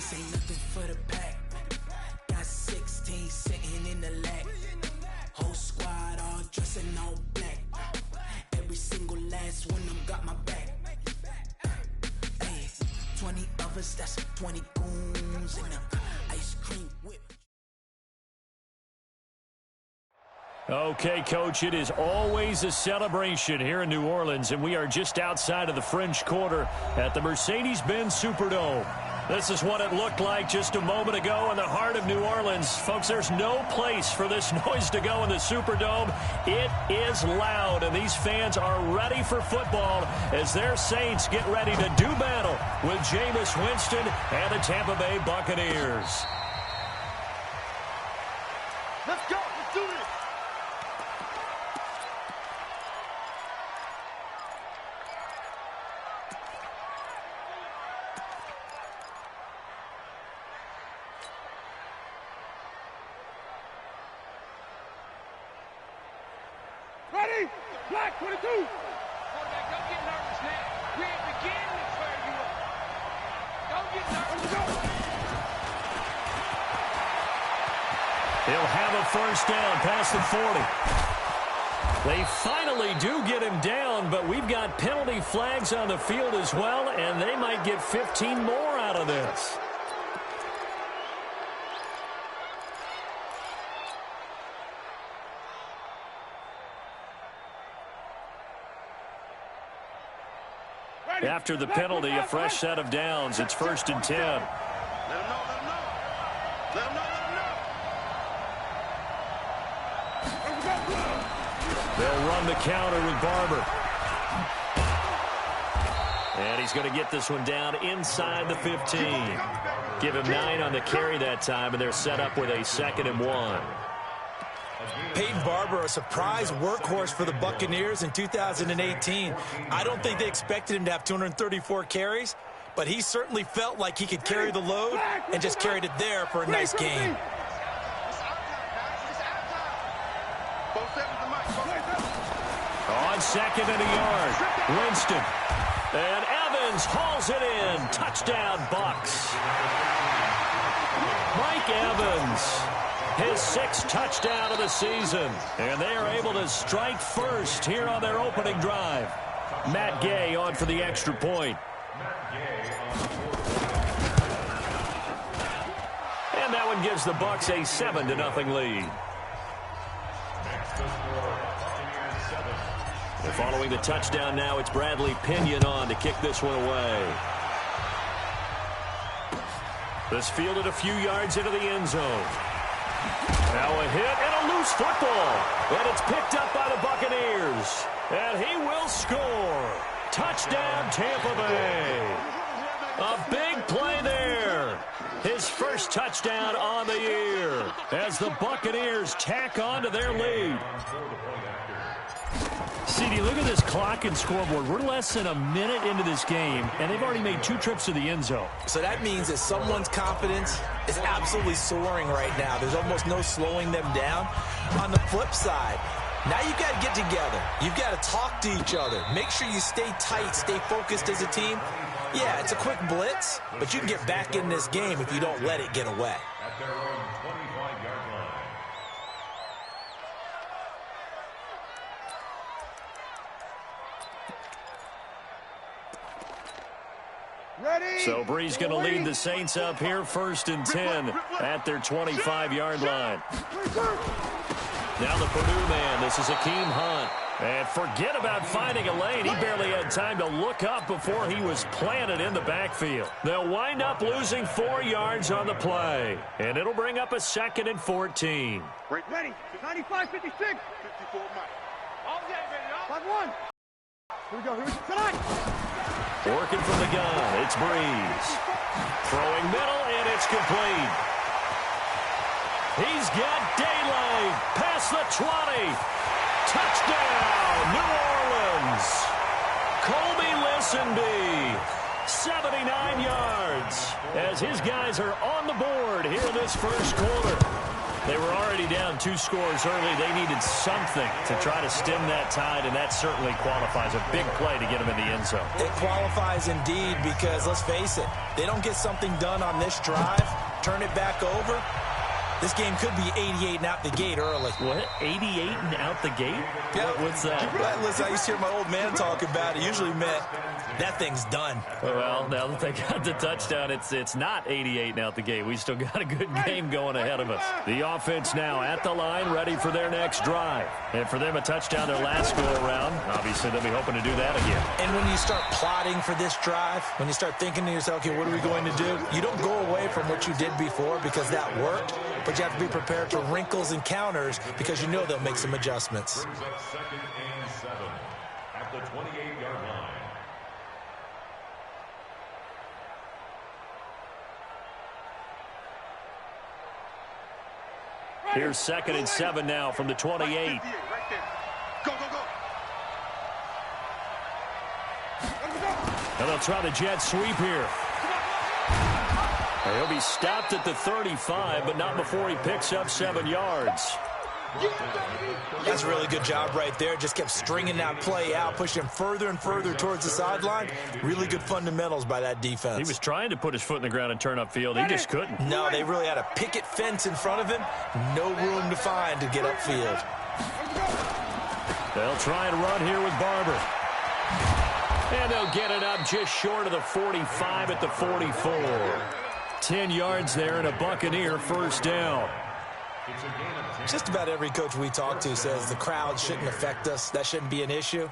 This ain't nothing for the pack. Got 16 sitting in the lap. Whole squad all dressing all black. Every single last one of them got my back. Hey, 20 of us, that's 20 goons in the ice cream whip. Okay, Coach, it is always a celebration here in New Orleans, and we are just outside of the French Quarter at the Mercedes-Benz Superdome. This is what it looked like just a moment ago in the heart of New Orleans. Folks, there's no place for this noise to go in the Superdome. It is loud, and these fans are ready for football as their Saints get ready to do battle with Jameis Winston and the Tampa Bay Buccaneers. Let's go. Let's do this. Ready? Black 22. Quarterback, don't get nervous now. We ain't beginning to fire you up. Don't get nervous. Go. He'll have a first down past the 40. They finally do get him down, but we've got penalty flags on the field as well, and they might get 15 more out of this. After the penalty, a fresh set of downs. It's 1st and 10. Let him know, let him know. Let him know, let him know. They'll run the counter with Barber. And he's going to get this one down inside the 15. Give him 9 on the carry that time, and they're set up with a 2nd and 1. Peyton Barber, a surprise workhorse for the Buccaneers in 2018. I don't think they expected him to have 234 carries, but he certainly felt like he could carry the load and just carried it there for a nice game. On 2nd and a yard, Winston. And Evans hauls it in. Touchdown, Bucs. Mike Evans. His 6th touchdown of the season. And they are able to strike first here on their opening drive. Matt Gay on for the extra point. And that one gives the Bucs a 7-0 lead. And following the touchdown now, it's Bradley Pinion on to kick this one away. This fielded a few yards into the end zone. Now a hit and a loose football. And it's picked up by the Buccaneers. And he will score. Touchdown, Tampa Bay. A big play there. His first touchdown on the year as the Buccaneers tack on to their lead. CD, look at this clock and scoreboard. We're less than a minute into this game, and they've already made 2 trips to the end zone. So that means that someone's confidence is absolutely soaring right now. There's almost no slowing them down. On the flip side, now you've got to get together. You've got to talk to each other. Make sure you stay tight, stay focused as a team. Yeah, it's a quick blitz, but you can get back in this game if you don't let it get away. At their own 25-yard line. So Bree's going to lead the Saints up here 1st and 10 at their 25-yard line. Now the Purdue man. This is Akeem Hunt. And forget about finding a lane. He barely had time to look up before he was planted in the backfield. They'll wind up losing 4 yards on the play. And it'll bring up a 2nd and 14. Ready. 95, 56. 54, Mike. All day, ready, y'all. 5-1. Here we go. Tonight. Working from the gun, it's Breeze. Throwing middle, and it's complete. He's got daylight past the 20. Touchdown, New Orleans. Colby Listenby, 79 yards, as his guys are on the board here in this first quarter. They were already down 2 scores early. They needed something to try to stem that tide, and that certainly qualifies. A big play to get them in the end zone. It qualifies indeed because, let's face it, they don't get something done on this drive, turn it back over, this game could be 88 and out the gate early. What? 88 and out the gate? Yep. What's that? Listen, I used to hear my old man talk about it. Usually meant that thing's done. Well, now that they got the touchdown, it's not 88 and out the gate. We still got a good game going ahead of us. The offense now at the line, ready for their next drive. And for them, a touchdown their last go-around. Obviously, they'll be hoping to do that again. And when you start plotting for this drive, when you start thinking to yourself, okay, what are we going to do? You don't go away from what you did before because that worked, but you have to be prepared for wrinkles and counters because you know they'll make some adjustments. Brings up 2nd and 7 at the 28-yard line. Here's 2nd and 7 now from the 28. Right there. Go, go, go. And they'll try the jet sweep here. He'll be stopped at the 35, but not before he picks up 7 yards. That's a really good job right there. Just kept stringing that play out, pushing him further and further towards the sideline. Really good fundamentals by that defense. He was trying to put his foot in the ground and turn upfield. He just couldn't. No, they really had a picket fence in front of him. No room to find to get upfield. They'll try and run here with Barber. And they'll get it up just short of the 45 at the 44. 10 yards there and a Buccaneer first down. Just about every coach we talk to says the crowd shouldn't affect us. That shouldn't be an issue.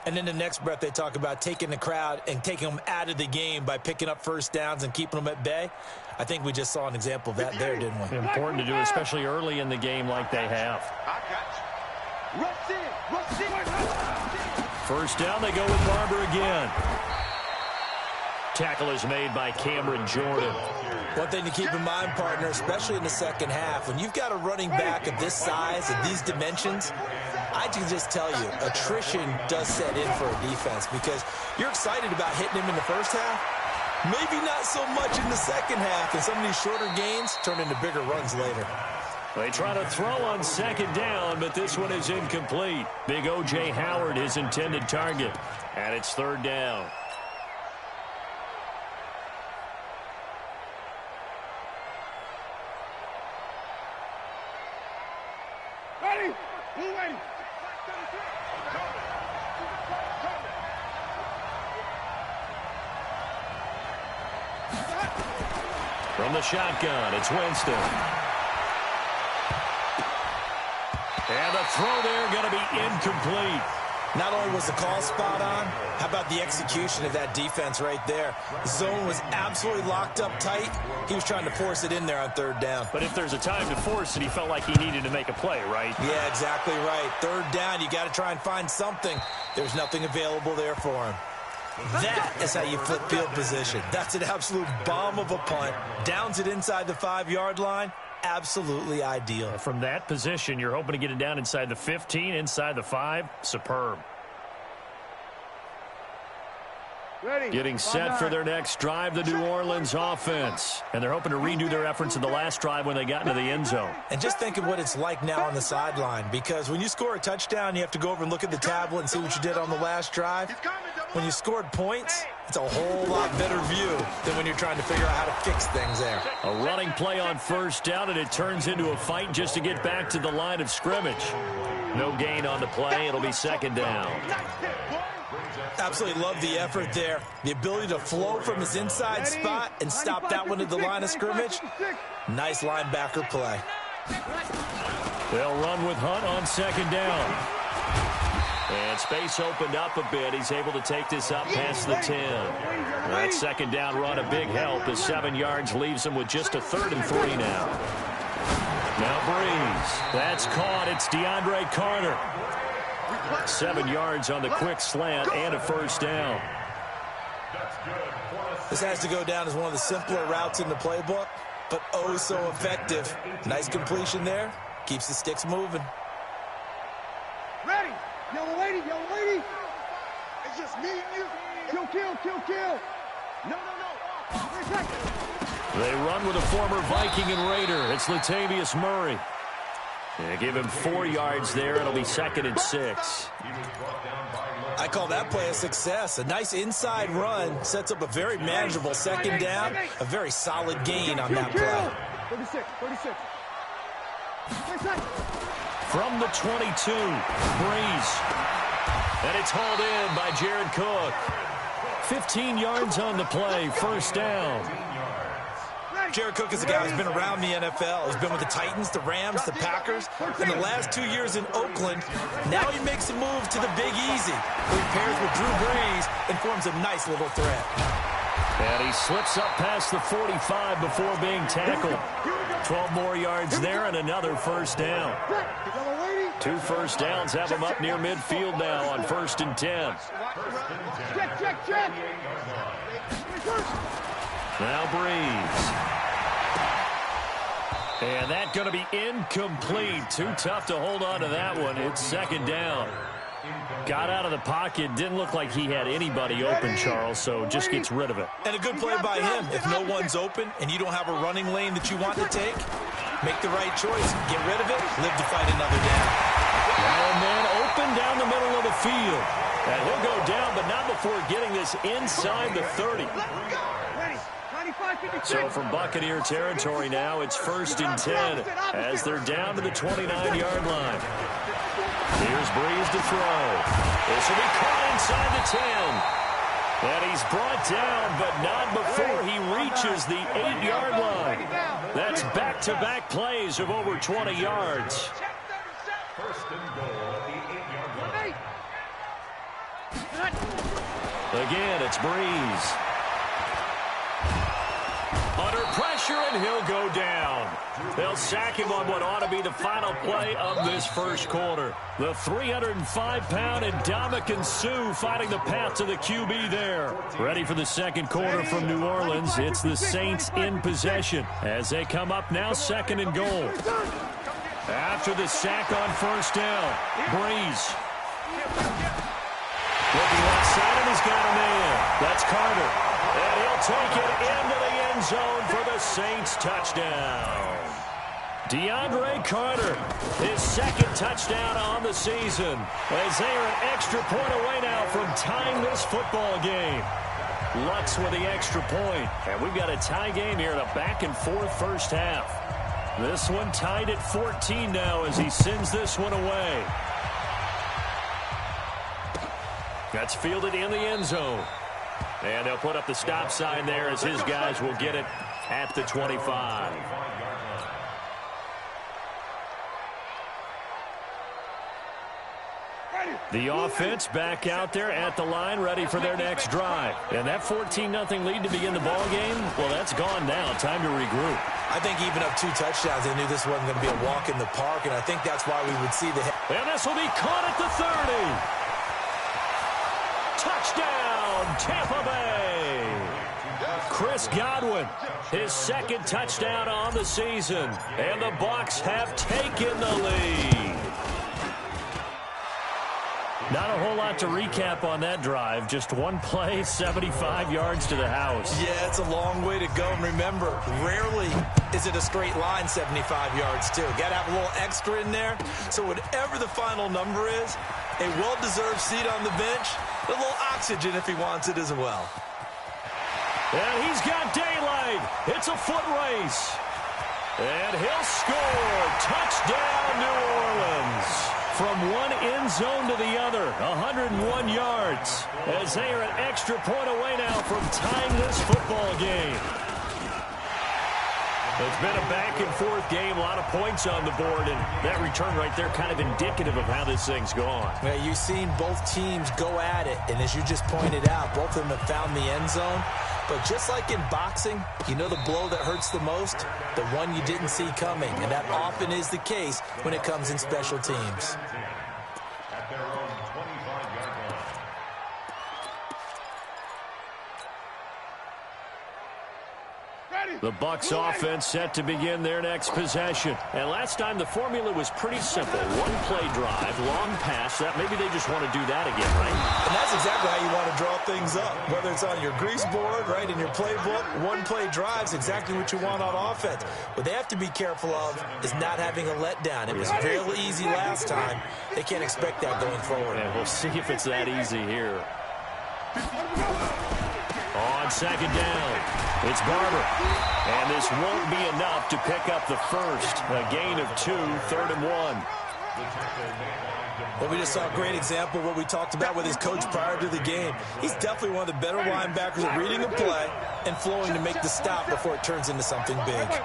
And then the next breath they talk about taking the crowd and taking them out of the game by picking up first downs and keeping them at bay. I think we just saw an example of that there, didn't we? Important to do, especially early in the game like they have. I got you. Rush in. Rush in. First down, they go with Barber again. Tackle is made by Cameron Jordan. One thing to keep in mind, partner, especially in the second half, when you've got a running back of this size and these dimensions, I can just tell you, attrition does set in for a defense because you're excited about hitting him in the first half. Maybe not so much in the second half, and some of these shorter gains turn into bigger runs later. They try to throw on second down, but this one is incomplete. Big O.J. Howard, his intended target, and it's 3rd down. Ready? Who ready? From the shotgun, it's Winston. And the throw there going to be incomplete. Not only was the call spot on, how about the execution of that defense right there? The zone was absolutely locked up tight. He was trying to force it in there on 3rd down. But if there's a time to force it, he felt like he needed to make a play, right? Yeah, exactly right. 3rd down, you got to try and find something. There's nothing available there for him. That is how you flip field position. That's an absolute bomb of a punt. Downs it inside the 5-yard line. Absolutely ideal. From that position, you're hoping to get it down inside the 15, inside the 5. Superb. Ready? Getting set for their next drive, the New Orleans offense. And they're hoping to redo their efforts in the last drive when they got into the end zone. And just think of what it's like now on the sideline, because when you score a touchdown, you have to go over and look at the tablet and see what you did on the last drive. When you scored points, it's a whole lot better view than when you're trying to figure out how to fix things there. A running play on first down, and it turns into a fight just to get back to the line of scrimmage. No gain on the play. It'll be 2nd down. Absolutely love the effort there. The ability to flow from his inside spot and stop that one at the line of scrimmage. Nice linebacker play. They'll run with Hunt on 2nd down. And space opened up a bit. He's able to take this up past the 10. That 2nd down run, a big help as 7 yards leaves him with just a 3rd and 3 now. Now Breeze. That's caught. It's DeAndre Carter. 7 yards on the quick slant and a first down. This has to go down as one of the simpler routes in the playbook, but oh so effective. Nice completion there. Keeps the sticks moving. Ready? Yellow lady, yellow lady. It's just me and you. Kill, kill, kill, kill. No, no, no. 3 seconds. They run with a former Viking and Raider. It's Latavius Murray. Yeah, give him 4 yards there. It'll be 2nd and 6. I call that play a success. A nice inside run sets up a very manageable 2nd down. A very solid gain on that play. 36. From the 22, Breeze. And it's hauled in by Jared Cook. 15 yards on the play, 1st down. Jared Cook is a guy who's been around the NFL. He's been with the Titans, the Rams, the Packers. In the last 2 years in Oakland, now he makes a move to the Big Easy, where he pairs with Drew Brees and forms a nice little threat. And he slips up past the 45 before being tackled. 12 more yards there and another 1st down. 2 1st downs have him up near midfield now on 1st and 10. Check. Now Breeze. And that's going to be incomplete. Too tough to hold on to that one. It's 2nd down. Got out of the pocket. Didn't look like he had anybody open, Charles, so just gets rid of it. And a good play by him. If no one's open and you don't have a running lane that you want to take, make the right choice. Get rid of it. Live to fight another down. Now and then open down the middle of the field. And he'll go down, but not before getting this inside the 30. So from Buccaneer territory now, it's 1st and 10 as they're down to the 29-yard line. Here's Breeze to throw. This will be caught inside the 10. And he's brought down, but not before he reaches the 8-yard line. That's back-to-back plays of over 20 yards. 1st and goal at the 8-yard line. Again, it's Breeze. Under pressure, and he'll go down. They'll sack him on what ought to be the final play of this 1st quarter. The 305-pound Ndamukong Suh fighting the path to the QB there. Ready for the 2nd quarter from New Orleans. It's the Saints in possession as they come up now 2nd and goal. After the sack on 1st down, Breeze. Looking outside, and he's got a man. That's Carter. And he'll take it into the end zone for the Saints touchdown. DeAndre Carter, his 2nd touchdown on the season, as they are an extra point away now from tying this football game. Lutz with the extra point. And we've got a tie game here in a back-and-forth 1st half. This one tied at 14 now as he sends this one away. That's fielded in the end zone. And they'll put up the stop sign there as his guys will get it at the 25. The offense back out there at the line, ready for their next drive. And that 14-0 lead to begin the ball game, well, that's gone now. Time to regroup. I think even up 2 touchdowns, they knew this wasn't going to be a walk in the park, and I think that's why we would see the... And this will be caught at the 30. Touchdown, Tampa Bay. Chris Godwin, his 2nd touchdown on the season. And the Bucs have taken the lead. Not a whole lot to recap on that drive. Just one play, 75 yards to the house. Yeah, it's a long way to go. And remember, rarely is it a straight line 75 yards, too. Got to have a little extra in there. So whatever the final number is, a well-deserved seat on the bench, a little oxygen if he wants it as well. And he's got daylight. It's a foot race. And he'll score. Touchdown, New Orleans. From one end zone to the other, 101 yards. As they are an extra point away now from tying this football game. It's been a back-and-forth game, a lot of points on the board, and that return right there kind of indicative of how this thing's gone. Well, you've seen both teams go at it, and as you just pointed out, both of them have found the end zone. But just like in boxing, you know the blow that hurts the most? The one you didn't see coming, and that often is the case when it comes in special teams. At their own 25-yard line. The Bucs offense set to begin their next possession. And last time the formula was pretty simple. One play drive, long pass. That maybe they just want to do that again, right? And that's exactly how you want to draw things up, whether it's on your grease board, right, in your playbook. One-play drive's exactly what you want on offense. What they have to be careful of is not having a letdown. It was fairly easy last time. They can't expect that going forward. And we'll see if it's that easy here. On second down, it's Barber. And this won't be enough to pick up the first. A gain of 2, 3rd and 1. Well, we just saw a great example of what we talked about with his coach prior to the game. He's definitely one of the better linebackers at reading a play and flowing to make the stop before it turns into something big. Wait.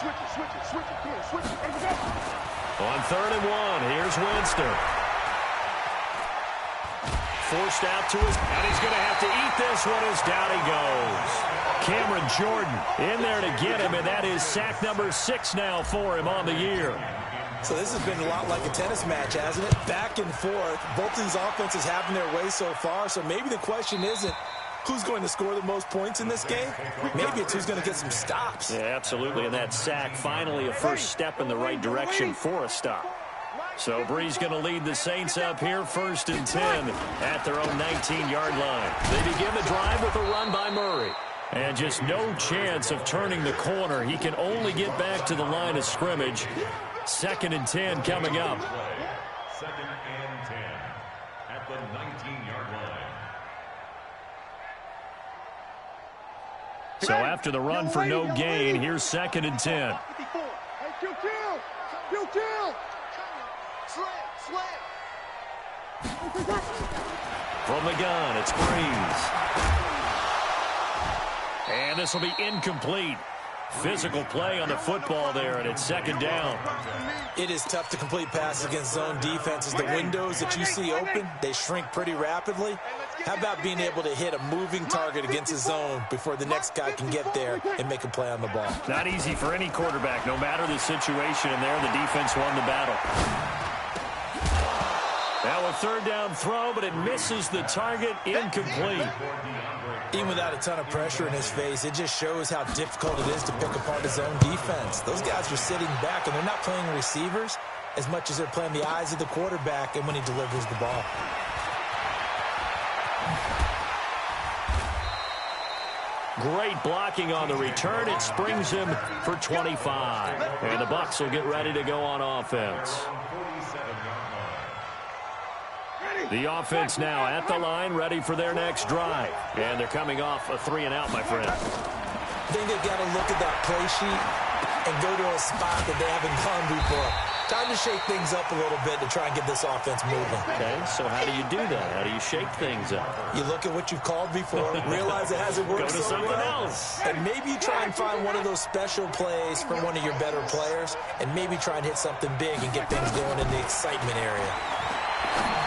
Switch it. On 3rd and 1, here's Winston. Forced out to his, and he's going to have to eat this one as down he goes. Cameron Jordan in there to get him, and that is sack number 6 now for him on the year. So this has been a lot like a tennis match, hasn't it? Back and forth. Both of these offenses having their way so far, so maybe the question isn't who's going to score the most points in this game. Maybe it's who's going to get some stops. Yeah, absolutely, and that sack finally a first step in the right direction for a stop. So Bree's going to lead the Saints up here, 1st and 10 at their own 19-yard line. They begin the drive with a run by Murray. And just no chance of turning the corner. He can only get back to the line of scrimmage. 2nd and 10 coming up. 2nd and 10 at the 19-yard line. So after the run for no gain, here's 2nd and 10. From the gun, it's Breeze. And this will be incomplete. Physical play on the football there, and it's 2nd down. It is tough to complete passes against zone defenses. The windows that you see open, they shrink pretty rapidly. How about being able to hit a moving target against a zone before the next guy can get there and make a play on the ball? Not easy for any quarterback. No matter the situation in there, the defense won the battle. Now a 3rd down throw, but it misses the target, incomplete. Even without a ton of pressure in his face, it just shows how difficult it is to pick apart his own defense. Those guys are sitting back, and they're not playing receivers as much as they're playing the eyes of the quarterback and when he delivers the ball. Great blocking on the return. It springs him for 25. And the Bucs will get ready to go on offense. The offense now at the line, ready for their next drive. And they're coming off a 3-and-out, my friend. I think they've got to look at that play sheet and go to a spot that they haven't gone before. Time to shake things up a little bit to try and get this offense moving. Okay, so how do you do that? How do you shake things up? You look at what you've called before, realize it hasn't worked Go to something else. And maybe you try and find one of those special plays from one of your better players, and maybe try and hit something big and get things going in the excitement area.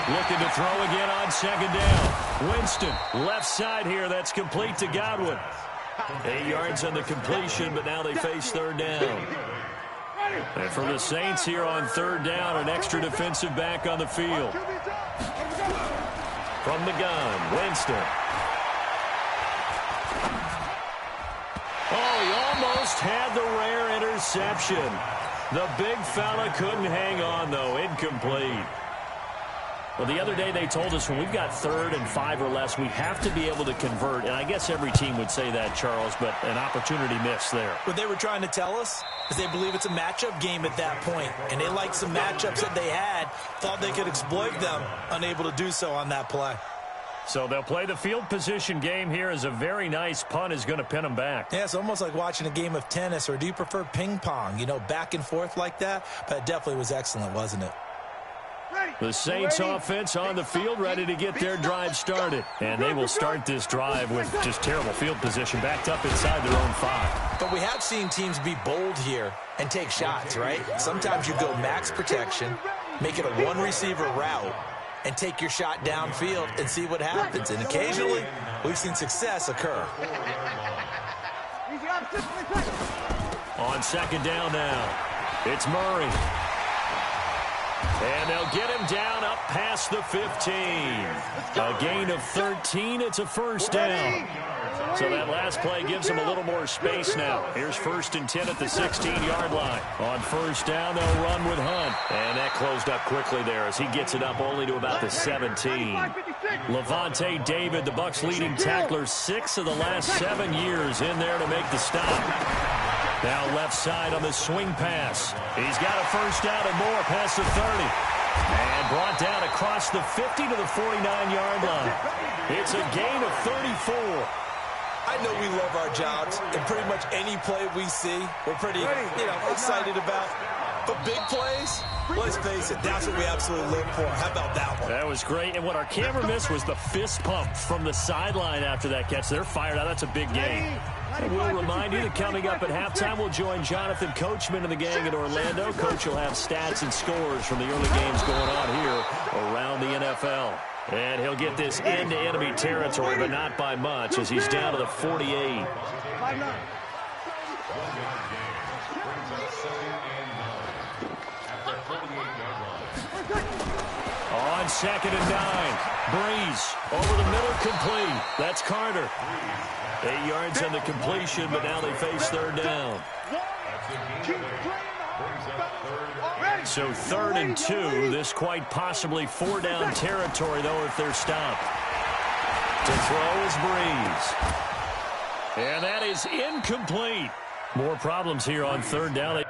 Looking to throw again on 2nd down. Winston, left side here. That's complete to Godwin. 8 yards on the completion, but now they face 3rd down. And for the Saints here on 3rd down, an extra defensive back on the field. From the gun, Winston. Oh, he almost had the rare interception. The big fella couldn't hang on, though. Incomplete. Well, the other day they told us when we've got 3rd and 5 or less, we have to be able to convert. And I guess every team would say that, Charles, but an opportunity missed there. What they were trying to tell us is they believe it's a matchup game at that point. And they liked some matchups that they had, thought they could exploit them, unable to do so on that play. So they'll play the field position game here as a very nice punt is going to pin them back. Yeah, it's almost like watching a game of tennis, or do you prefer ping pong? You know, back and forth like that? But it definitely was excellent, wasn't it? The Saints offense on the field, ready to get their drive started. And they will start this drive with just terrible field position, backed up inside their own 5. But we have seen teams be bold here and take shots, right? Sometimes you go max protection, make it a one-receiver route, and take your shot downfield and see what happens. And occasionally, we've seen success occur. On 2nd down now, it's Murray. And they'll get him down up past the 15. A gain of 13. It's a first down. So that last play gives them a little more space now. Here's 1st and 10 at the 16-yard line. On first down, they'll run with Hunt. And that closed up quickly there as he gets it up only to about the 17. Levante David, the Bucs' leading tackler, 6 of the last 7 years in there to make the stop. Now left side on the swing pass. He's got a first down and more past the 30. And brought down across the 50 to the 49-yard line. It's a gain of 34. I know we love our jobs, and pretty much any play we see, we're pretty, excited about. But big plays, let's face it, that's what we absolutely live for. How about that one? That was great. And what our camera missed was the fist pump from the sideline after that catch. They're fired out. That's a big gain. And we'll remind you that coming up at halftime, we'll join Jonathan Coachman and the gang in Orlando. Coach will have stats and scores from the early games going on here around the NFL. And he'll get this into enemy territory, but not by much, as he's down to the 48. On 2nd and 9, Breeze over the middle, complete. That's Carter. 8 yards on the completion, but now they face 3rd down. So 3rd and 2, this quite possibly 4-down territory, though, if they're stopped. To throw is Breeze. And that is incomplete. More problems here on 3rd down.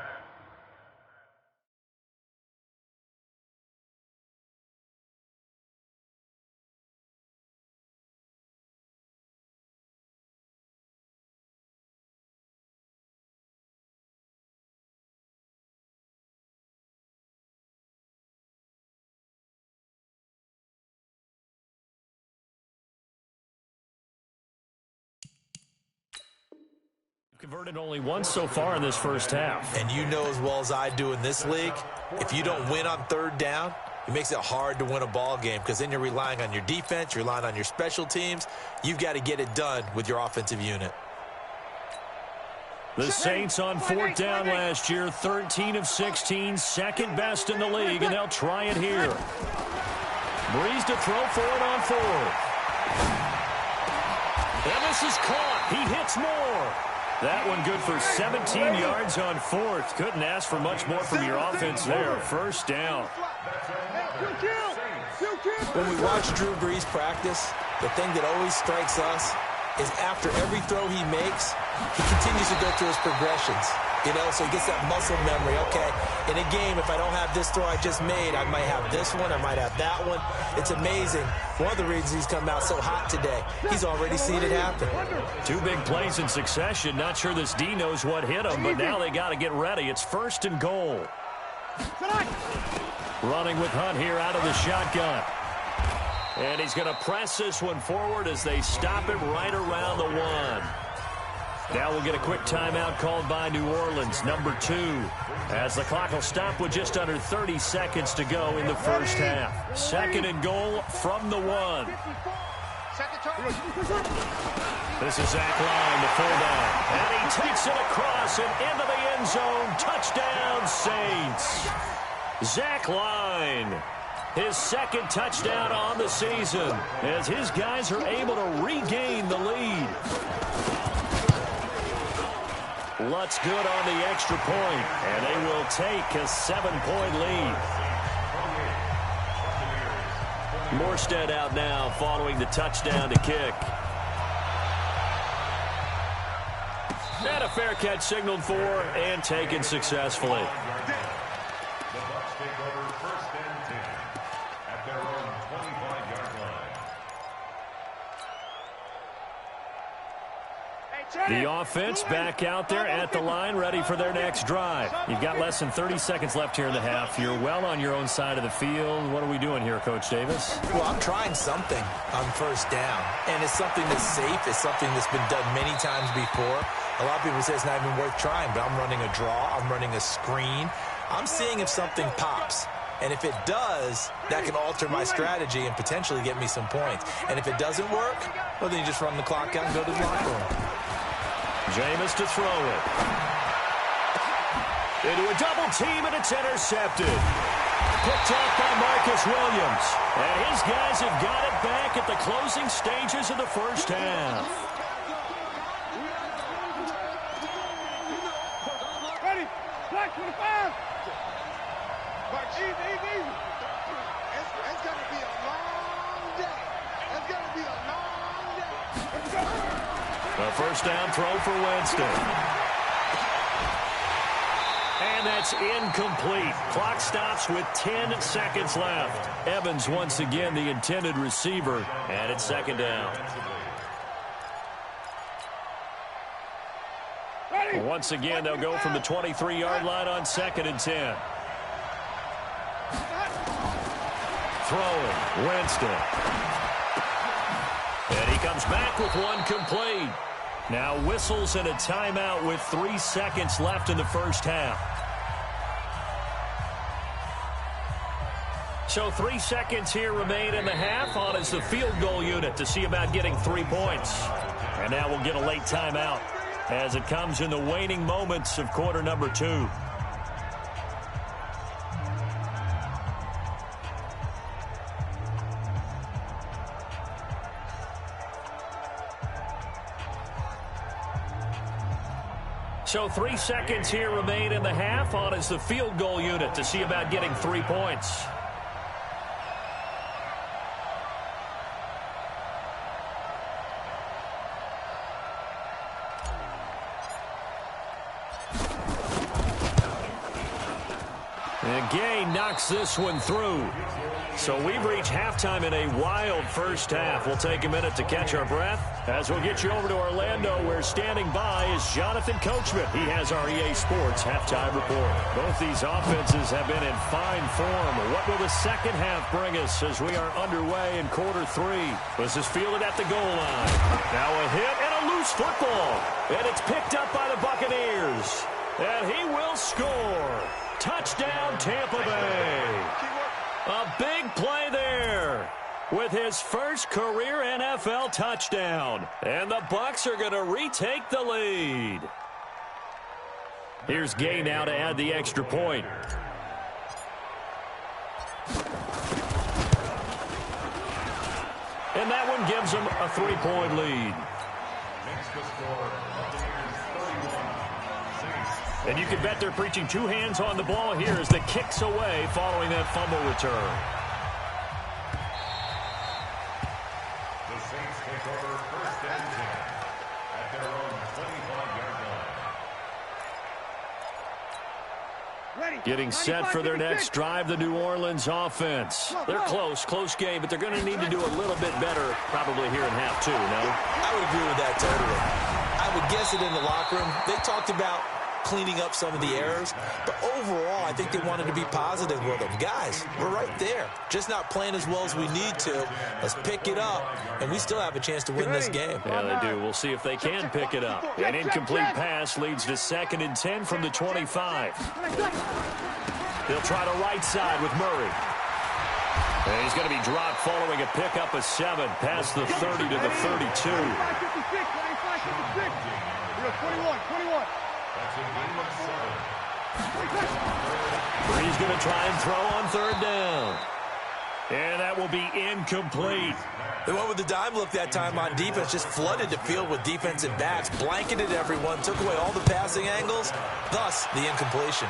Converted only once so far in this first half. And you know as well as I do in this league, if you don't win on 3rd down, it makes it hard to win a ball game because then you're relying on your defense, you're relying on your special teams. You've got to get it done with your offensive unit. The Saints on 4th down last year, 13 of 16, second best in the league, and they'll try it here. Breeze to throw for it on 4th. And this is caught. He hits more. That one good for 17 yards on 4th. Couldn't ask for much more from your offense there. First down. When we watch Drew Brees practice, the thing that always strikes us is after every throw he makes, he continues to go through his progressions. So he gets that muscle memory. Okay, in a game, if I don't have this throw I just made, I might have this one, I might have that one. It's amazing. One of the reasons he's come out so hot today, he's already seen it happen. 2 big plays in succession. Not sure this D knows what hit him, but now they got to get ready. It's 1st and goal. Running with Hunt here out of the shotgun. And he's going to press this one forward as they stop it right around the 1. Now we'll get a quick timeout called by New Orleans, number 2, as the clock will stop with just under 30 seconds to go in the first half. 2nd and goal from the 1. This is Zach Line, the fullback, and he takes it across and into the end zone. Touchdown, Saints. Zach Line, his 2nd touchdown on the season, as his guys are able to regain the lead. Lutz good on the extra point, and they will take a 7-point lead. Morstead out now following the touchdown to kick. And a fair catch signaled for and taken successfully. The Bucs take over 1st and 10 at their own 25-yard line. The offense back out there at the line, ready for their next drive. You've got less than 30 seconds left here in the half. You're well on your own side of the field. What are we doing here, Coach Davis? Well, I'm trying something on 1st down, and it's something that's safe. It's something that's been done many times before. A lot of people say it's not even worth trying, but I'm running a draw. I'm running a screen. I'm seeing if something pops. And if it does, that can alter my strategy and potentially get me some points. And if it doesn't work, well, then you just run the clock out and go to the locker room. Jameis to throw it. Into a double team, and it's intercepted. picked off by Marcus Williams. And his guys have got it back at the closing stages of the first half. Ready? Black 25. Mark, easy. It's going to be a long day. It's going to be a long day. Let's go. A first down throw for Winston. And that's incomplete. Clock stops with 10 seconds left. Evans once again the intended receiver, and it's second down. Once again, they'll go from the 23-yard line on 2nd and 10. Throwing, Winston. And he comes back with one complete. Now whistles and a timeout with 3 seconds left in the first half. So 3 seconds here remain in the half. On is the field goal unit to see about getting 3 points. And now we'll get a late timeout as it comes in the waning moments of quarter number 2. So 3 seconds here remain in the half. On is the field goal unit to see about getting 3 points. And Gay knocks this one through. So we've reached halftime in a wild first half. We'll take a minute to catch our breath as we'll get you over to Orlando, where standing by is Jonathan Coachman. He has our EA Sports halftime report. Both these offenses have been in fine form. What will the second half bring us as we are underway in quarter 3? This is fielded at the goal line. Now a hit and a loose football. And it's picked up by the Buccaneers. And he will score. Touchdown, Tampa Bay. A big play there with his first career NFL touchdown. And the Bucs are going to retake the lead. Here's Gay now to add the extra point. And that one gives them a 3-point lead. Makes the score And you can bet they're preaching 2 hands on the ball here as the kick's away following that fumble return. The Saints take over 1st and 10 at their own 25-yard line. Getting set for their next drive, the New Orleans offense. They're close game, but they're going to need to do a little bit better probably here in half 2, no? I would agree with that totally. I would guess it in the locker room. They talked about cleaning up some of the errors, but overall I think they wanted to be positive with them. Guys, we're right there, just not playing as well as we need to. Let's pick it up, and we still have a chance to win this game. Yeah, they do. We'll see if they can pick it up. An incomplete pass leads to 2nd and 10 from the 25. They'll try the right side with Murray. And he's going to be dropped following a pickup of 7 past the 30 to the 32. 21. That's a game of 7. He's going to try and throw on 3rd down. And that will be incomplete. They went with the dime look that time on defense, just flooded the field with defensive backs, blanketed everyone, took away all the passing angles, thus the incompletion.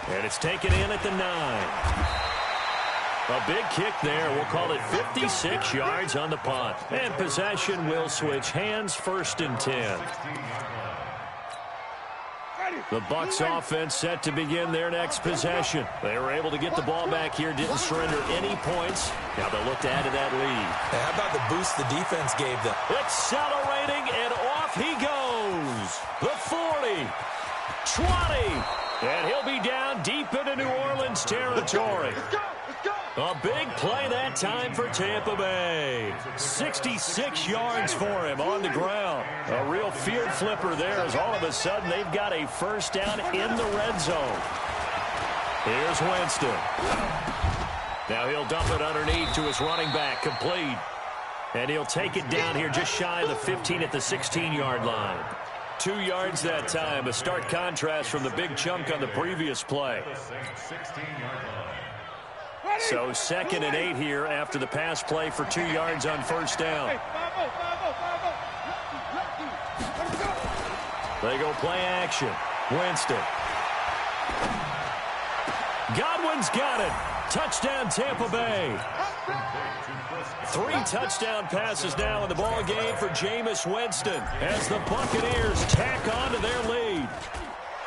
And it's taken in at the 9. A big kick there. We'll call it 56 yards on the punt. And possession will switch hands, 1st and 10. The Bucs offense set to begin their next possession. They were able to get the ball back here, didn't surrender any points. Now they'll look to add to that lead. Hey, how about the boost the defense gave them? Accelerating, and off he goes. The 40, 20, and he'll be down deep into New Orleans territory. A big play that time for Tampa Bay. 66 yards for him on the ground. A real field flipper there as all of a sudden they've got a first down in the red zone. Here's Winston. Now he'll dump it underneath to his running back, complete. And he'll take it down here just shy of the 15 at the 16-yard line. 2 yards that time. A stark contrast from the big chunk on the previous play. So 2nd and 8 here after the pass play for 2 yards on first down. They go play action. Winston. Godwin's got it. Touchdown, Tampa Bay. 3 touchdown passes now in the ball game for Jameis Winston as the Buccaneers tack on to their lead.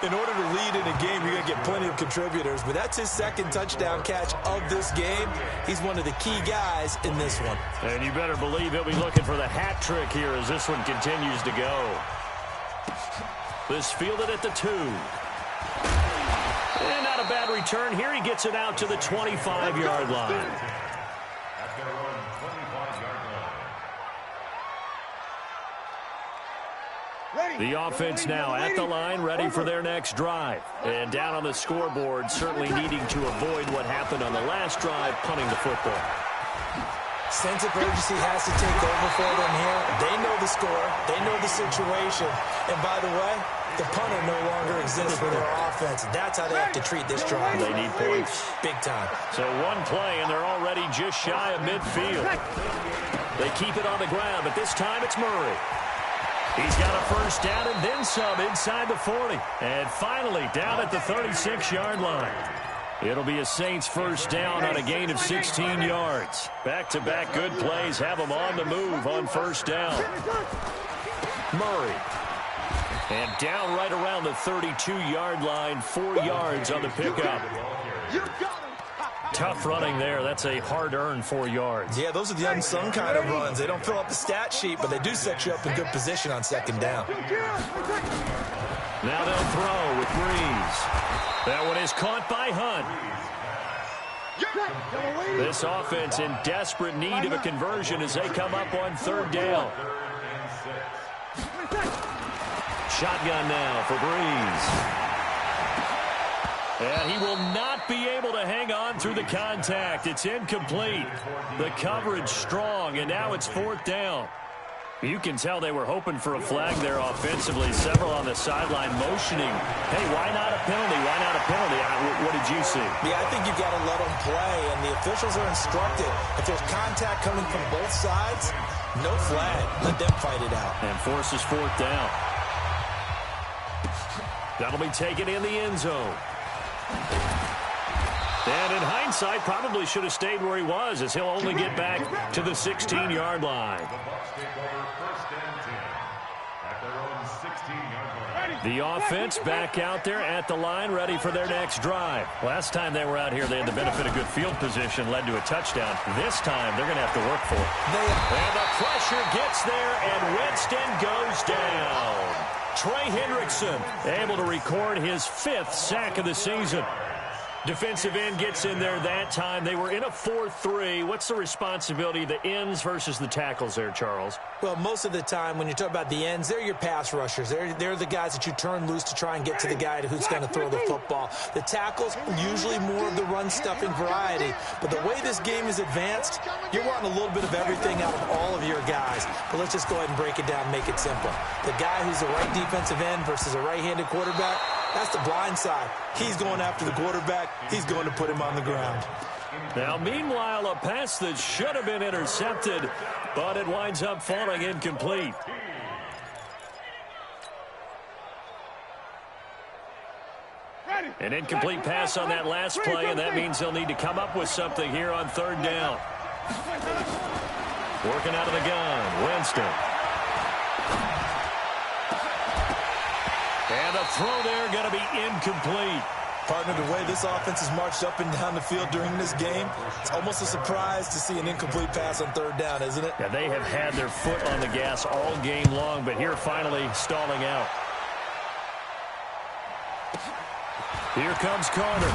In order to lead in a game, you're going to get plenty of contributors, but that's his 2nd touchdown catch of this game. He's one of the key guys in this one. And you better believe he'll be looking for the hat trick here as this one continues to go. This fielded at the 2. And not a bad return here. He gets it out to the 25-yard line. At their own 25-yard line. The offense now at the line, ready for their next drive. And down on the scoreboard, certainly needing to avoid what happened on the last drive, punting the football. Sense of urgency has to take over for them here. They know the score. They know the situation. And by the way, the punter no longer exists for their offense. That's how they have to treat this drive. They need points. Big time. So 1 play, and they're already just shy of midfield. They keep it on the ground, but this time it's Murray. He's got a first down and then some inside the 40. And finally down at the 36-yard line. It'll be a Saints first down on a gain of 16 yards. Back-to-back good plays have them on the move on first down. Murray. And down right around the 32-yard line, 4 yards on the pickup. Tough running there. That's a hard-earned 4 yards. Yeah, those are the unsung kind of runs. They don't fill up the stat sheet, but they do set you up in good position on 2nd down. Now they'll throw with Breeze. That one is caught by Hunt. This offense in desperate need of a conversion as they come up on 3rd down. Shotgun now for Breeze. And he will not be able to hang on through the contact. It's incomplete. The coverage strong, and now it's 4th down. You can tell they were hoping for a flag there offensively. Several on the sideline motioning. Hey, why not a penalty? Why not a penalty? What did you see? Yeah, I think you've got to let them play, and the officials are instructed. If there's contact coming from both sides, no flag. Let them fight it out. And forces 4th down. That'll be taken in the end zone. And in hindsight, probably should have stayed where he was, as he'll only get back to the 16-yard line. The offense back out there at the line, ready for their next drive. Last time they were out here, they had the benefit of good field position, led to a touchdown. This time, they're going to have to work for it. And the pressure gets there, and Winston goes down. Trey Hendrickson able to record his 5th sack of the season. Defensive end gets in there that time. They were in a 4-3. What's the responsibility of the ends versus the tackles there, Charles? Well, most of the time when you talk about the ends, they're your pass rushers. They're the guys that you turn loose to try and get to the guy who's going to throw the football. The tackles, usually more of the run-stuffing variety. But the way this game is advanced, you're wanting a little bit of everything out of all of your guys. But let's just go ahead and break it down and make it simple. The guy who's the right defensive end versus a right-handed quarterback, that's the blind side. He's going after the quarterback. He's going to put him on the ground. Now, meanwhile, a pass that should have been intercepted, but it winds up falling incomplete. An incomplete pass on that last play, and that means they'll need to come up with something here on 3rd down. Working out of the gun, Winston. And a throw there going to be incomplete. Partner, the way this offense has marched up and down the field during this game, it's almost a surprise to see an incomplete pass on 3rd down, isn't it? Yeah, they have had their foot on the gas all game long, but here finally stalling out. Here comes Carter.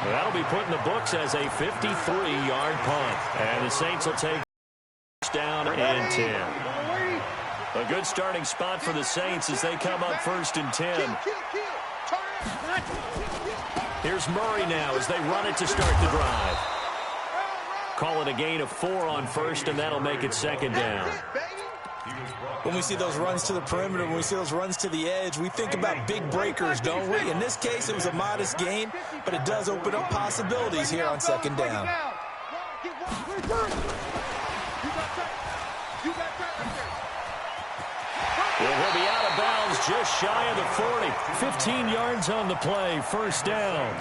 That'll be put in the books as a 53-yard punt. And the Saints will take down and 10. A good starting spot for the Saints as they come up 1st and 10. Here's Murray now as they run it to start the drive. Call it a gain of 4 on 1st, and that'll make it 2nd down. When we see those runs to the perimeter, when we see those runs to the edge, we think about big breakers, don't we? In this case, it was a modest gain, but it does open up possibilities here on second down. Well, he'll be out of bounds just shy of the 40. 15 yards on the play, first down.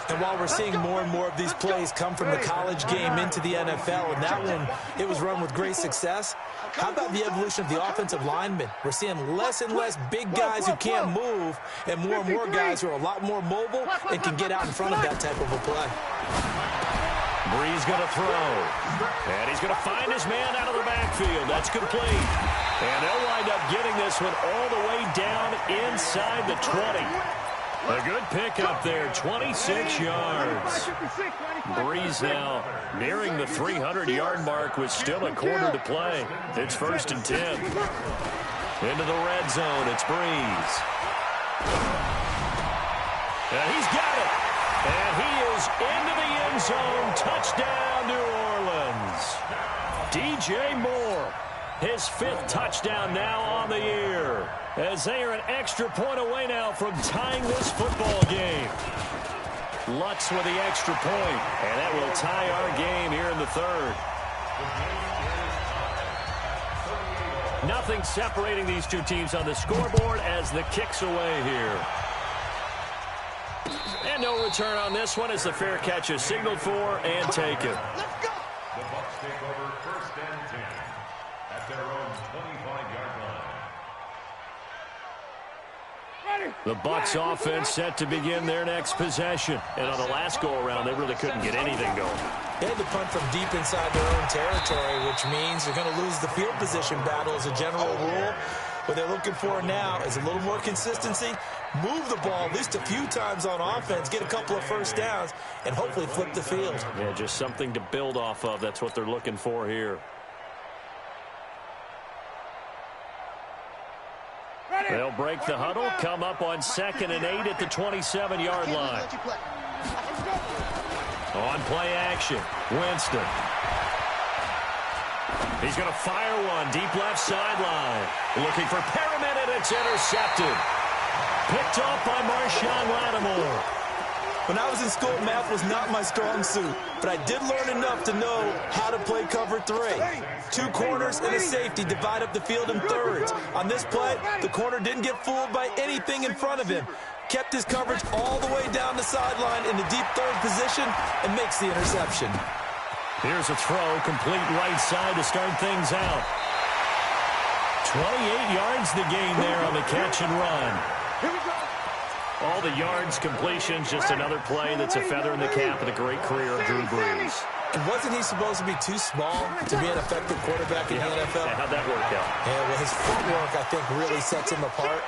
And while we're seeing more and more of these plays come from the college game into the NFL, and that one, it was run with great success, how about the evolution of the offensive linemen? We're seeing less and less big guys who can't move and more guys who are a lot more mobile and can get out in front of that type of a play. Brees going to throw. And he's going to find his man out of the backfield. That's complete. And they'll wind up getting this one all the way down inside the 20. A good pickup there, 26 yards. Brees now nearing the 300-yard mark with still a quarter to play. It's 1st and 10. Into the red zone, it's Brees. And he's got it. And he is into the end zone. Touchdown, New Orleans. DJ Moore, his 5th touchdown now on the year, as they are an extra point away now from tying this football game. Lutz with the extra point, and that will tie our game here in the 3rd. Nothing separating these two teams on the scoreboard as the kick's away here. And no return on this one as the fair catch is signaled for and taken. The Bucs take over 1st and 10 at their own 25-yard line. The Bucs offense set to begin their next possession. And on the last go-around, they really couldn't get anything going. They had to punt from deep inside their own territory, which means they're going to lose the field position battle as a general rule. What they're looking for now is a little more consistency, move the ball at least a few times on offense, get a couple of first downs, and hopefully flip the field. Yeah, just something to build off of. That's what they're looking for here. They'll break the huddle, come up on 2nd and 8 at the 27-yard line. On play action, Winston. He's going to fire one deep left sideline. Looking for Perriman, and it's intercepted. Picked off by Marshawn Lattimore. When I was in school, math was not my strong suit, but I did learn enough to know how to play cover 3. 2 corners and a safety divide up the field in thirds. On this play, the corner didn't get fooled by anything in front of him. Kept his coverage all the way down the sideline in the deep 3rd position and makes the interception. Here's a throw, complete right side to start things out. 28 yards the gain there on the catch and run. All the yards, completions, just another play that's a feather in the cap of the great career of Drew Brees. And wasn't he supposed to be too small to be an effective quarterback in the NFL? Yeah, how'd that work out? Yeah, well, his footwork, I think, really sets him apart.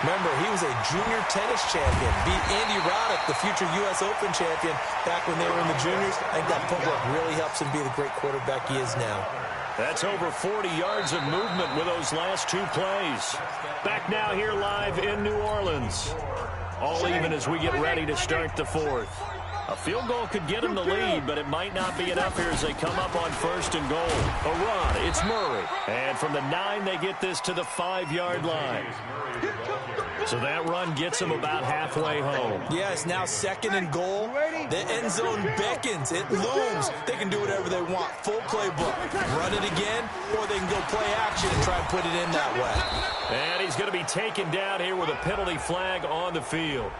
Remember, he was a junior tennis champion, beat Andy Roddick, the future U.S. Open champion, back when they were in the juniors. I think that footwork really helps him be the great quarterback he is now. That's over 40 yards of movement with those last 2 plays. Back now here live in New Orleans. All even as we get ready to start the 4th. A field goal could get them the lead, but it might not be enough here as they come up on 1st and goal. A run, it's Murray. And from the 9, they get this to the 5-yard line. So that run gets them about halfway home. Yes, now 2nd and goal. The end zone beckons. It looms. They can do whatever they want. Full playbook. Run it again, or they can go play action and try and put it in that way. And he's going to be taken down here with a penalty flag on the field.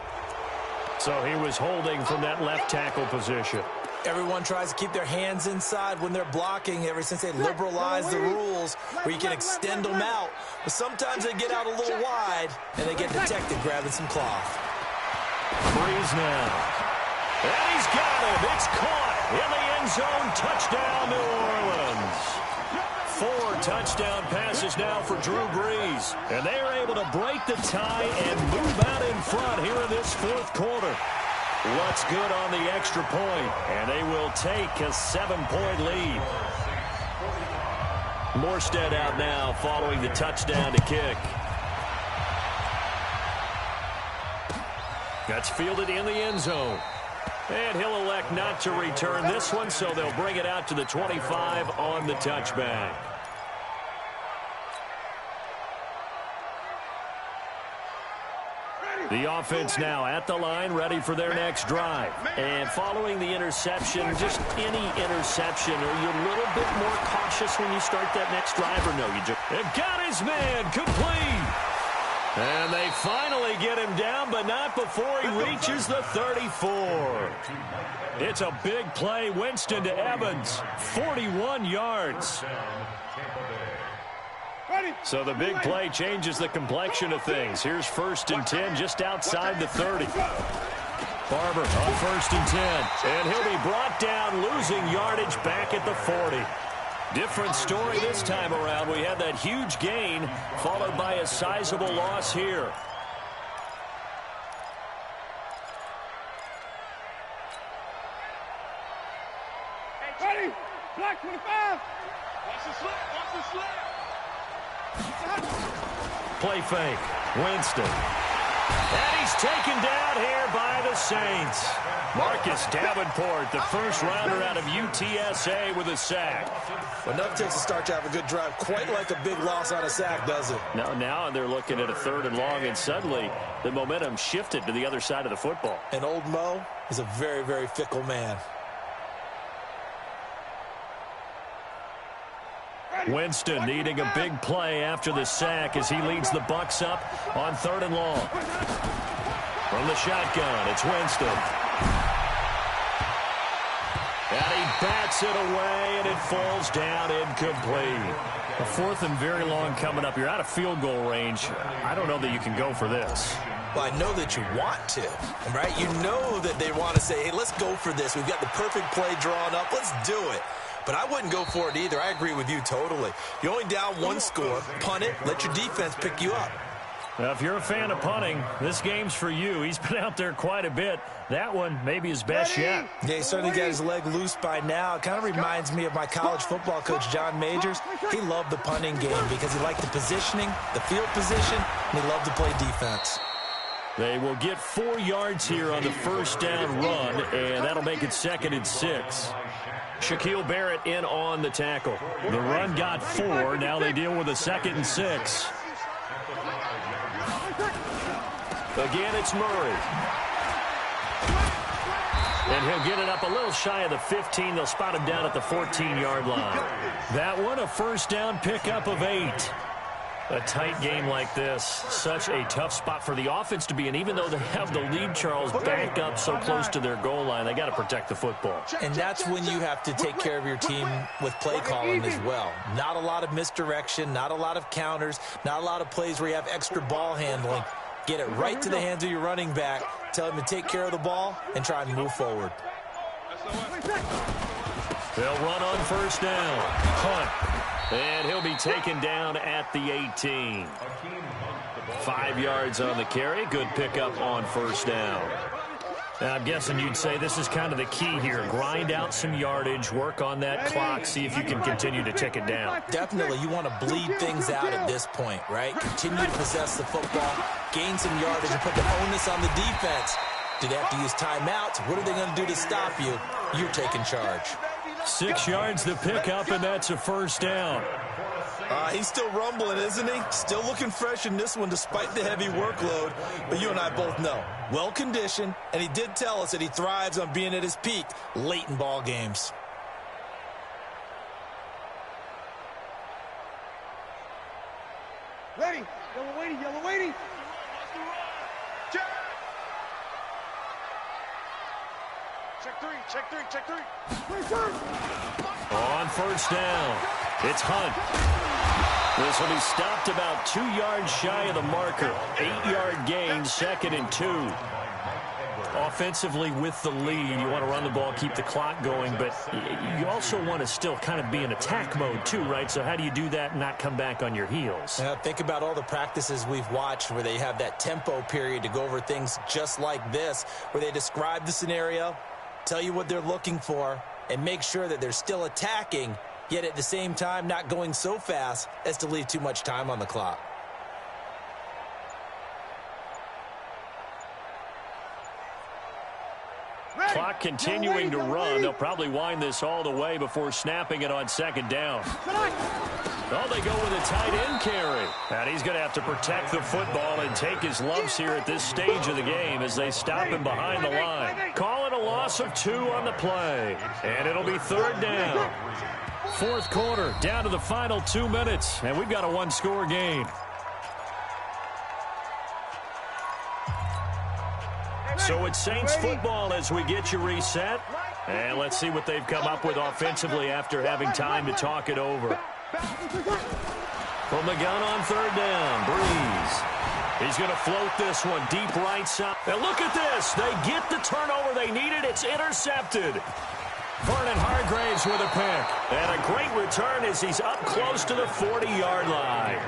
So he was holding from that left tackle position. Everyone tries to keep their hands inside when they're blocking ever since they liberalized the rules where you can extend them out. But sometimes they get out a little wide, and they get detected grabbing some cloth. Brees now. And he's got him. It's caught in the end zone. Touchdown, New Orleans. 4 touchdown passes now for Drew Brees. And they are able to break the tie and move out in front here in this 4th quarter. Lutz good on the extra point, and they will take a 7-point lead. Morstead out now following the touchdown to kick. That's fielded in the end zone. And he'll elect not to return this one, so they'll bring it out to the 25 on the touchback. The offense now at the line, ready for their next drive. And following the interception, just any interception, are you a little bit more cautious when you start that next drive, or no? They've got his man complete. And they finally get him down, but not before he reaches the 34. It's a big play. Winston to Evans, 41 yards. So the big play changes the complexion of things. Here's 1st and 10 just outside the 30. Barber on 1st and 10. And he'll be brought down, losing yardage back at the 40. Different story this time around. We had that huge gain followed by a sizable loss here. Ready? Block 25. Watch the slip. Watch the slip. Play fake. Winston. And he's taken down here by the Saints. Marcus Davenport, the first rounder out of UTSA with a sack. Well, nothing takes a start to have a good drive quite like a big loss on a sack, does it? Now they're looking at a 3rd and long, and suddenly the momentum shifted to the other side of the football. And old Mo is a very, very fickle man. Winston needing a big play after the sack as he leads the Bucs up on 3rd and long. From the shotgun, it's Winston. And he bats it away, and it falls down incomplete. A 4th and very long coming up. You're out of field goal range. I don't know that you can go for this. Well, I know that you want to, right? You know that they want to say, hey, let's go for this. We've got the perfect play drawn up. Let's do it. But I wouldn't go for it either. I agree with you totally. You're only down 1 score. Punt it. Let your defense pick you up. Now, if you're a fan of punting, this game's for you. He's been out there quite a bit. That one maybe his best yet. Yeah, he certainly got his leg loose by now. It kind of reminds me of my college football coach, John Majors. He loved the punting game because he liked the positioning, the field position, and he loved to play defense. They will get 4 yards here on the 1st down run, and that'll make it 2nd and 6. Shaquille Barrett in on the tackle. The run got 4. Now they deal with a 2nd and 6. Again, it's Murray. And he'll get it up a little shy of the 15. They'll spot him down at the 14-yard line. That one, a 1st down pickup of 8. A tight game like this, such a tough spot for the offense to be in. Even though they have the lead, Charles, back up so close to their goal line, they got to protect the football. And that's when you have to take care of your team with play calling as well. Not a lot of misdirection, not a lot of counters, not a lot of plays where you have extra ball handling. Get it right to the hands of your running back, tell him to take care of the ball, and try and move forward. They'll run on 1st down. Hunt. And he'll be taken down at the 18. 5 yards on the carry. Good pickup on 1st down. Now, I'm guessing you'd say this is kind of the key here. Grind out some yardage, work on that clock, see if you can continue to tick it down. Definitely. You want to bleed things out at this point, right? Continue to possess the football, gain some yardage, and put the onus on the defense. Do they have to use timeouts? What are they going to do to stop you? You're taking charge. 6 yards to pick up, and that's a 1st down. He's still rumbling, isn't he? Still looking fresh in this one despite the heavy workload. But you and I both know, well-conditioned, and he did tell us that he thrives on being at his peak late in ball games. Ready. Yellow waiting. Yellow waiting. Check 3. Check 3. Check 3. On 1st down, it's Hunt. This will be stopped about 2 yards shy of the marker. 8-yard gain, 2nd and 2. Offensively with the lead, you want to run the ball, keep the clock going, but you also want to still kind of be in attack mode too, right? So how do you do that and not come back on your heels? Think about all the practices we've watched where they have that tempo period to go over things just like this, where they describe the scenario, tell you what they're looking for, and make sure that they're still attacking, yet at the same time not going so fast as to leave too much time on the clock. Clock continuing to run. They'll probably wind this all the way before snapping it on 2nd down. Oh, they go with a tight end carry. And he's going to have to protect the football and take his lumps here at this stage of the game as they stop him behind the line. Call it a loss of 2 on the play. And it'll be 3rd down. 4th quarter, down to the final 2 minutes. And we've got a 1-score game. So it's Saints football as we get you reset. And let's see what they've come up with offensively after having time to talk it over. From the gun on 3rd down, Breeze. He's going to float this one deep right side. And look at this. They get the turnover they needed. It's intercepted. Vernon Hargreaves with a pick. And a great return as he's up close to the 40-yard line.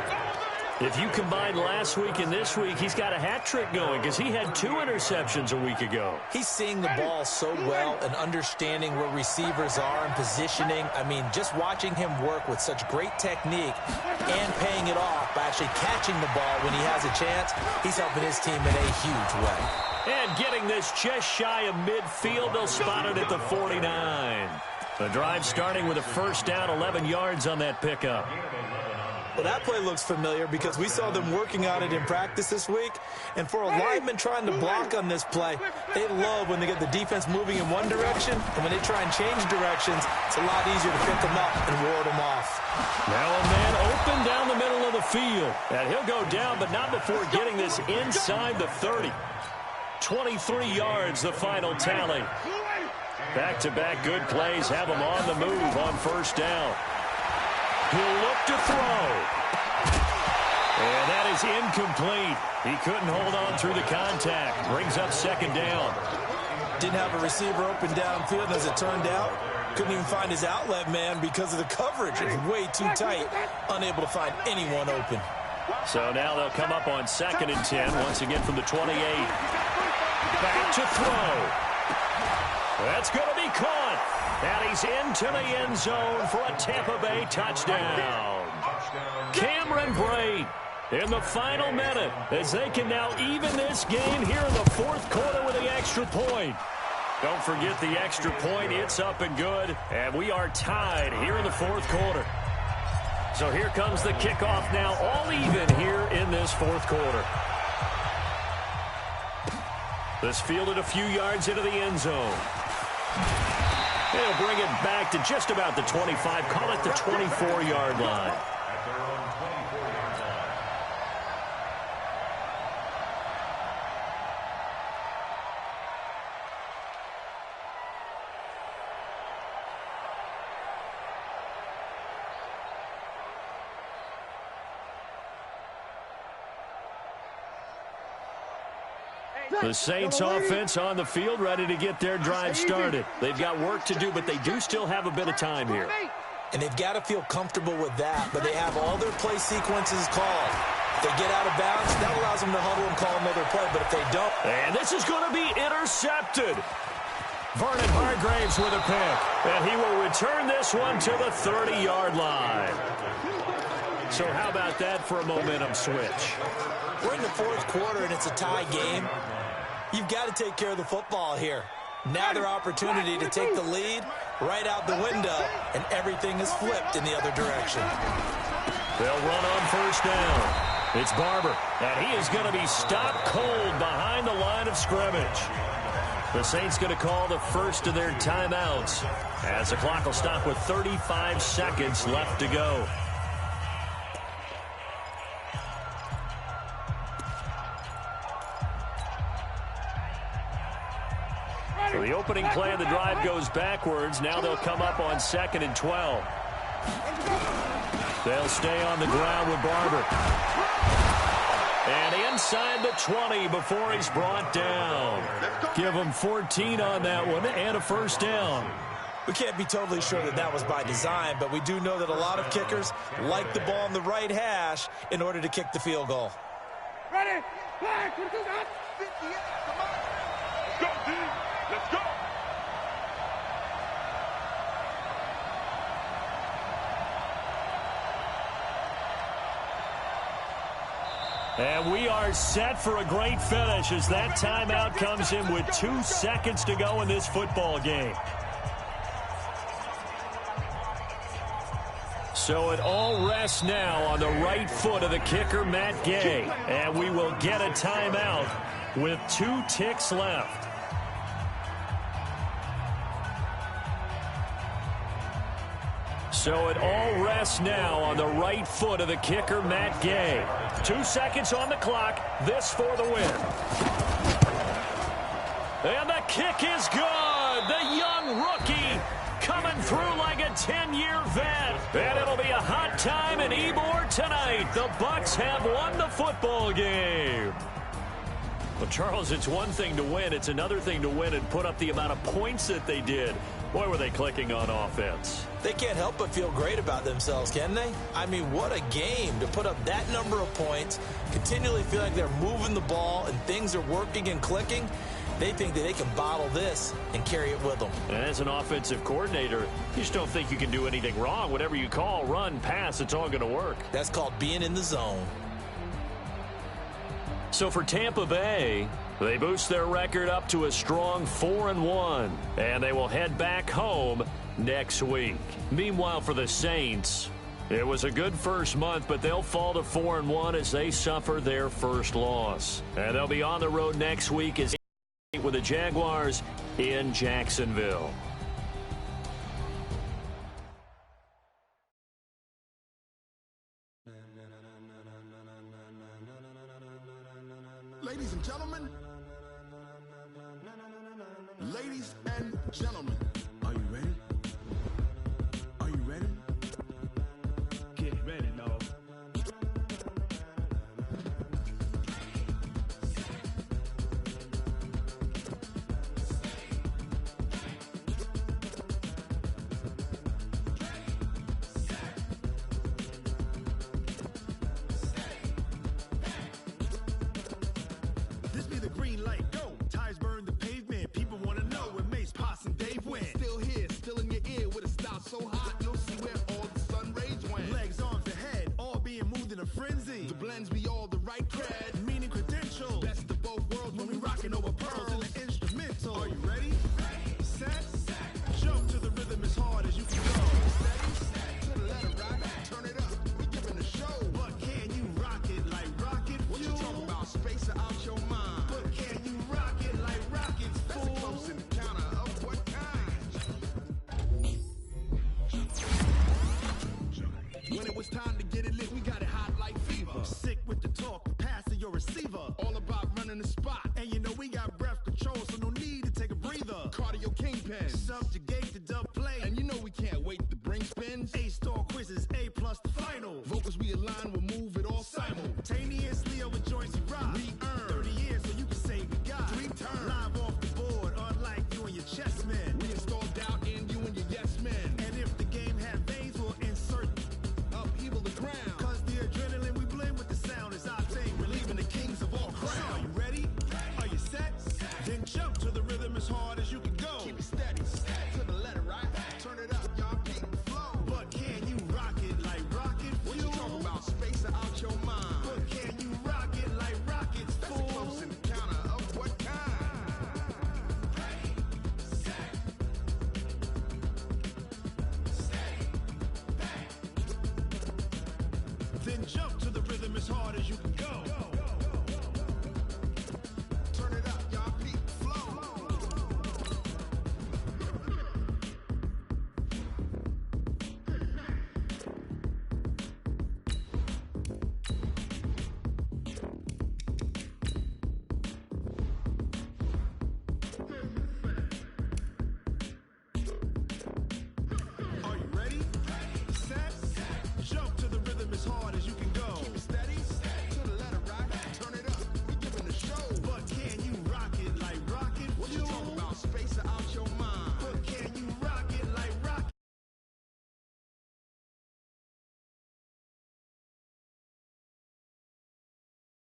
If you combine last week and this week, he's got a hat trick going because he had 2 interceptions a week ago. He's seeing the ball so well and understanding where receivers are and positioning. I mean, just watching him work with such great technique and paying it off by actually catching the ball when he has a chance, he's helping his team in a huge way. And getting this just shy of midfield, they'll spot it at the 49. The drive starting with a 1st down, 11 yards on that pickup. Well, that play looks familiar because we saw them working on it in practice this week. And for a lineman trying to block on this play, they love when they get the defense moving in one direction. And when they try and change directions, it's a lot easier to pick them up and ward them off. Now a man open down the middle of the field. And he'll go down, but not before getting this inside the 30. 23 yards, the final tally. Back-to-back good plays have him on the move on 1st down. He'll look to throw. And that is incomplete. He couldn't hold on through the contact. Brings up 2nd down. Didn't have a receiver open downfield, as it turned out. Couldn't even find his outlet man because of the coverage. It was way too tight. Unable to find anyone open. So now they'll come up on 2nd and 10. Once again from the 28. Back to throw. That's going to be caught. And he's into the end zone for a Tampa Bay touchdown. Cameron Brate in the final minute as they can now even this game here in the 4th quarter with the extra point. Don't forget the extra point. It's up and good. And we are tied here in the 4th quarter. So here comes the kickoff now, all even here in this 4th quarter. This fielded a few yards into the end zone. They'll bring it back to just about the 25. Call it the 24-yard line. The Saints offense on the field, ready to get their drive started. They've got work to do, but they do still have a bit of time here. And they've got to feel comfortable with that, but they have all their play sequences called. If they get out of bounds, that allows them to huddle and call another play, but if they don't... And this is going to be intercepted. Vernon Hargreaves with a pick, and he will return this one to the 30-yard line. So how about that for a momentum switch? We're in the 4th quarter, and it's a tie game. You've got to take care of the football here. Now their opportunity to take the lead right out the window, and everything is flipped in the other direction. They'll run on 1st down. It's Barber, and he is going to be stopped cold behind the line of scrimmage. The Saints going to call the first of their timeouts as the clock will stop with 35 seconds left to go. So the opening play of the drive goes backwards. Now they'll come up on 2nd and 12. They'll stay on the ground with Barber. And inside the 20 before he's brought down. Give him 14 on that one and a 1st down. We can't be totally sure that that was by design, but we do know that a lot of kickers like the ball on the right hash in order to kick the field goal. Ready? Back. 58. Come on. Let's go, D. Let's go. And we are set for a great finish as that timeout comes in with 2 seconds to go in this football game. So it all rests now on the right foot of the kicker, Matt Gay. And we will get a timeout with 2 ticks left. So it all rests now on the right foot of the kicker, Matt Gay. 2 seconds on the clock. This for the win. And the kick is good. The young rookie coming through like a 10-year vet. And it'll be a hot time in Ybor tonight. The Bucs have won the football game. Well, Charles, it's one thing to win. It's another thing to win and put up the amount of points that they did. Boy, were they clicking on offense. They can't help but feel great about themselves, can they? I mean, what a game to put up that number of points, continually feel like they're moving the ball and things are working and clicking. They think that they can bottle this and carry it with them. And as an offensive coordinator, you just don't think you can do anything wrong. Whatever you call, run, pass, it's all going to work. That's called being in the zone. So for Tampa Bay, they boost their record up to a strong 4-1, and they will head back home next week. Meanwhile, for the Saints, it was a good first month, but they'll fall to 4-1 as they suffer their first loss. And they'll be on the road next week as with the Jaguars in Jacksonville. Ladies and gentlemen, are you ready? Are you ready? Get ready, dog. This be the green light, go. Tires burn the pavement. People want to know where Mace, Poss, and Dave went. Still here, still in your ear with a style so hot, you'll see where all the sun rays went. Legs, arms, and head, all being moved in a frenzy. The blends be all the right cred, meaning credentials. Best of both worlds when we rockin' over pearls in the instrumental. Are you ready? Set, jump to the rhythm as hard as you can go. Steady, to the letter rock, turn it up. We giving a show. But can you rock it like rocket fuel? What you talking about? Space out your mind. But can you rock it like rockets, fool? That's a close encounter of what kind? When it was time to get it lit, we got it hot like fever. Sick with the talk, passing your receiver. All about running the spot. And you know we got breath control, so no need to take a breather. Cardio kingpin, subjugate the dub play. And you know we can't wait